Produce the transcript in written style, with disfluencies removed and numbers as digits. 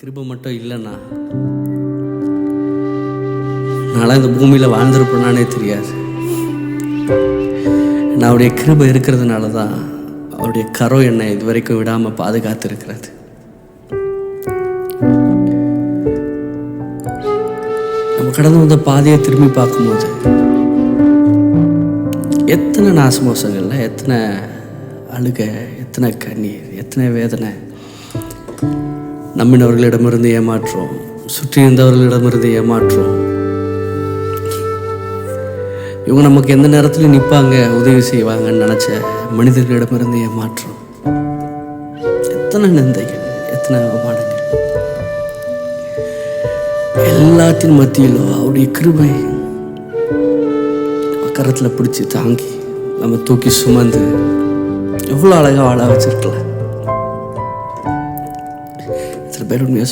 கிருபை மட்டும் இல்லைன்னா நான்லாம் இந்த பூமியில் வாழ்ந்திருப்பேனானே தெரியாது. நான் அவருடைய கிருபை இருக்கிறதுனால தான் அவருடைய கரம் என்னை இது வரைக்கும் விடாமல் பாதுகாத்து இருக்கிறது. நம்ம கடந்து வந்த பாதையை திரும்பி பார்க்கும்போது எத்தனை நாசமோசங்கள்ல, எத்தனை அழுகை, எத்தனை கண்ணீர், எத்தனை வேதனை, நம்பினவர்களிடமிருந்து ஏமாற்றோம், சுற்றி இருந்தவர்களிடமிருந்து ஏமாற்றோம். இவங்க நமக்கு எந்த நேரத்தில் நிற்பாங்க, உதவி செய்வாங்கன்னு நினச்ச மனிதர்களிடமிருந்து ஏமாற்றம். எத்தனை நிந்தைகள், எத்தனை அவமானங்கள். எல்லாத்தின் மத்தியிலும் அவருடைய கிருபை கரத்தில் பிடிச்சி தாங்கி நம்ம தூக்கி சுமந்து எவ்வளோ அழகாக வாழ வச்சிருக்கலாம். சில பேர் உண்மையாக